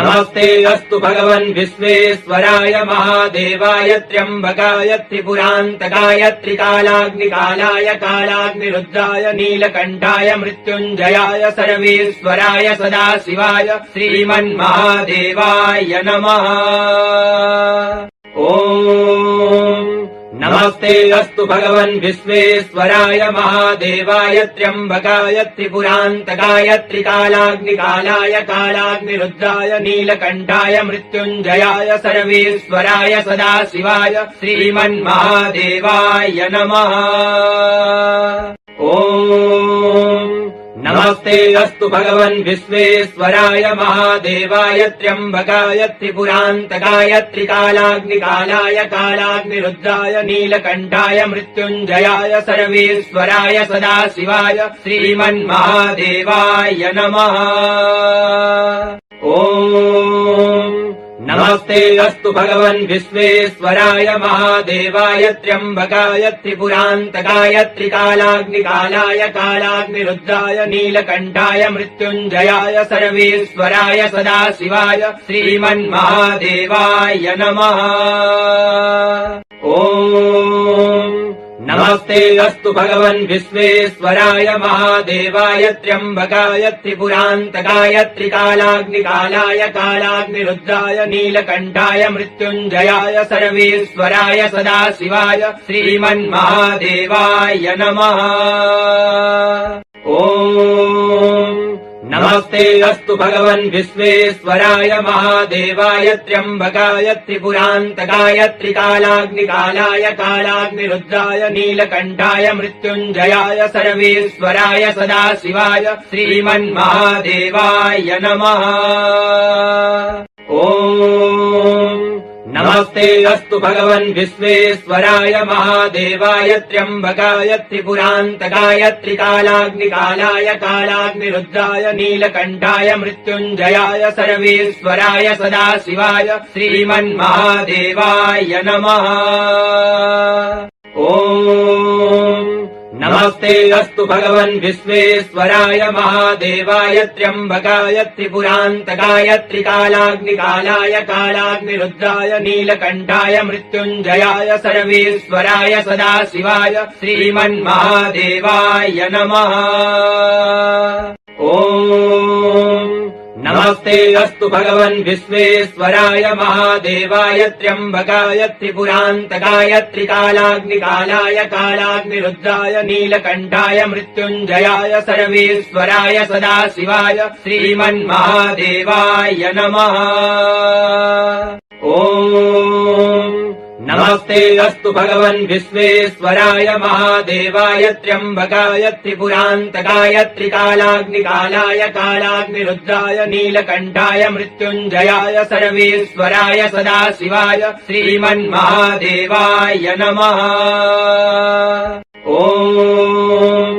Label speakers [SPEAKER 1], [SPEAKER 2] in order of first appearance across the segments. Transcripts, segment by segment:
[SPEAKER 1] नमस्ते अस्तु भगवन् विश्वेश्वराय महादेवाय त्र्यम्बकाय त्रिपुरान्तकाय त्रिकालाग्निकालाय कालाग्निरुद्राय नीलकण्ठाय मृत्युञ्जयाय सर्वेश्वराय सदाशिवाय श्रीमन्महादेवाय नमः। ओम नमस्ते अस्तु भगवन् विश्वेश्वराय महादेवाय त्र्यम्बकाय त्रिपुरान्तकाय त्रिकालाग्निकालाय कालाग्निरुद्राय नीलकण्ठाय मृत्युञ्जयाय सर्वेश्वराय सदाशिवाय श्रीमन्महादेवाय नमः। ओम नमस्ते अस्तु भगवन् विश्वेश्वराय महादेवाय त्र्यम्बकाय त्रिपुरान्तकाय त्रिकालाग्निकालाय कालाग्निरुद्राय नीलकण्ठाय मृत्युञ्जयाय सर्वेश्वराय सदाशिवाय श्रीमन्महादेवाय नमः। ओम नमस्ते अस्तु भगवन् विश्वेश्वराय महादेवाय त्र्यम्बकाय त्रिपुरान्तकाय त्रिकालाग्निकालाय कालाग्निरुद्राय नीलकण्ठाय मृत्युञ्जयाय सर्वेश्वराय सदाशिवाय श्रीमन्महादेवाय नमः। ओम नमस्ते अस्तु भगवन् विश्वेश्वराय महादेवाय त्र्यम्बकाय त्रिपुरान्तकाय त्रिकालाग्निकालाय कालाग्निरुद्राय नीलकण्ठाय मृत्युञ्जयाय सर्वेश्वराय सदाशिवाय श्रीमन्महादेवाय नमः। ओम नमस्ते अस्तु भगवन् विश्वेश्वराय महादेवाय त्र्यम्बकाय त्रिपुरान्तकाय त्रिकालाग्निकालाय कालाग्निरुद्राय नीलकण्ठाय मृत्युञ्जयाय सर्वेश्वराय सदाशिवाय श्रीमन्महादेवाय नमः। ओम नमस्ते अस्तु भगवन् विश्वेश्वराय महादेवाय त्र्यम्बकाय त्रिपुरान्तकाय त्रिकालाग्निकालाय कालाग्निरुद्राय नीलकण्ठाय मृत्युञ्जयाय सर्वेश्वराय सदाशिवाय श्रीमन्महादेवाय नमः। ओम नमस्ते अस्तु भगवन् विश्वेश्वराय महादेवाय त्र्यम्बकाय त्रिपुरान्तकाय त्रिकालाग्निकालाय कालाग्निरुद्राय नीलकण्ठाय मृत्युञ्जयाय सर्वेश्वराय सदाशिवाय श्रीमन्महादेवाय नमः। ओम नमस्ते अस्तु भगवन् विश्वेश्वराय महादेवाय त्र्यम्बकाय त्रिपुरान्तकाय त्रिकालाग्निकालाय कालाग्निरुद्राय नीलकण्ठाय मृत्युञ्जयाय सर्वेश्वराय सदाशिवाय श्रीमन्महादेवाय नमः। ओम नमस्ते अस्तु भगवन् विश्वेश्वराय महादेवाय त्र्यम्बकाय त्रिपुरान्तकाय त्रिकालाग्निकालाय कालाग्निरुद्राय नीलकण्ठाय मृत्युञ्जयाय सर्वेश्वराय सदाशिवाय श्रीमन्महादेवाय नमः। ओम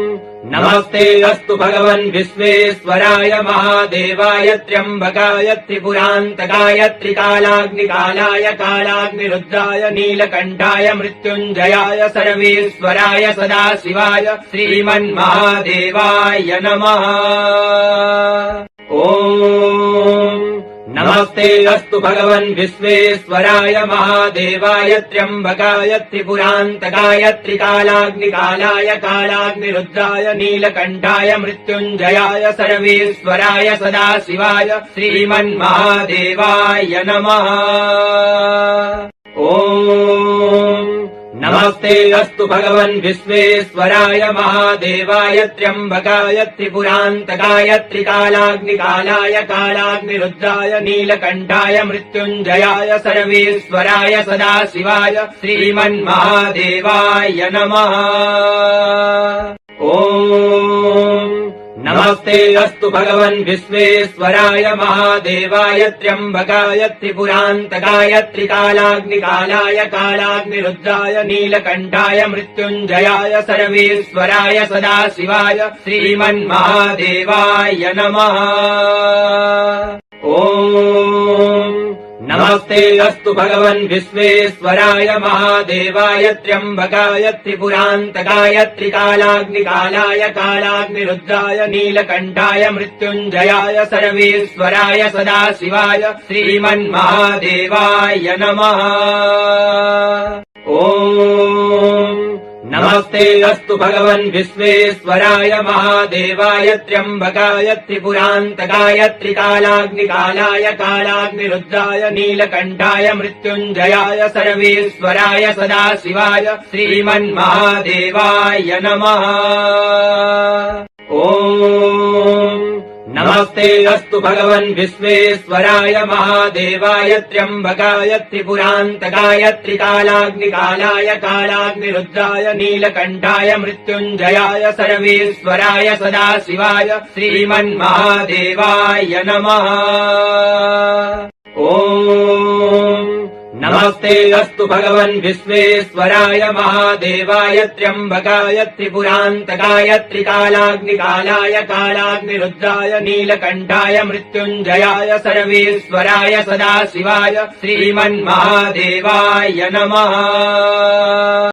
[SPEAKER 1] नमस्ते अस्तु भगवन् विश्वेश्वराय महादेवाय त्र्यम्बकाय त्रिपुरान्तकाय त्रिकालाग्निकालाय कालाग्निरुद्राय नीलकण्ठाय मृत्युञ्जयाय सर्वेश्वराय सदाशिवाय श्रीमन्महादेवाय नमः। ओम नमस्ते अस्तु भगवन् विश्वेश्वराय महादेवाय त्र्यम्बकाय त्रिपुरान्तकाय त्रिकालाग्निकालाय कालाग्निरुद्राय नीलकण्ठाय मृत्युञ्जयाय सर्वेश्वराय सदाशिवाय श्रीमन्महादेवाय नमः। ओम नमस्ते अस्तु भगवन् विश्वेश्वराय महादेवाय त्र्यम्बकाय त्रिपुरान्तकाय त्रिकालाग्निकालाय कालाग्निरुद्राय नीलकण्ठाय मृत्युञ्जयाय सर्वेश्वराय सदाशिवाय श्रीमन्महादेवाय नमः। ओम नमस्ते अस्तु भगवन् विश्वेश्वराय महादेवाय त्र्यम्बकाय त्रिपुरान्तकाय त्रिकालाग्निकालाय कालाग्निरुद्राय नीलकण्ठाय मृत्युञ्जयाय सर्वेश्वराय सदाशिवाय श्रीमन्महादेवाय नमः। ओम नमस्ते अस्तु भगवन् विश्वेश्वराय महादेवाय त्र्यम्बकाय त्रिपुरान्तकाय त्रिकालाग्निकालाय कालाग्निरुद्राय नीलकण्ठाय मृत्युञ्जयाय सर्वेश्वराय सदाशिवाय श्रीमन्महादेवाय नमः। ॐ नमस्ते अस्तु भगवन् विश्वेश्वराय महादेवाय त्र्यम्बकाय त्रिपुरान्तकाय त्रिकालाग्निकालाय कालाग्निरुद्राय नीलकण्ठाय मृत्युञ्जयाय सर्वेश्वराय सदाशिवाय श्रीमन्महादेवाय नमः। ॐ नमस्ते अस्तु भगवन् विश्वेश्वराय महादेवाय त्र्यम्बकाय त्रिपुरान्तकाय त्रिकालाग्निकालाय कालाग्निरुद्राय नीलकण्ठाय मृत्युञ्जयाय सर्वेश्वराय सदाशिवाय श्रीमन्महादेवाय नमः। ॐ नमस्ते अस्तु भगवन् विश्वेश्वराय महादेवाय त्र्यम्बकाय त्रिपुरान्तकाय त्रिकालाग्निकालाय कालाग्निरुद्राय नीलकण्ठाय मृत्युञ्जयाय सर्वेश्वराय सदाशिवाय श्रीमन्महादेवाय नमः।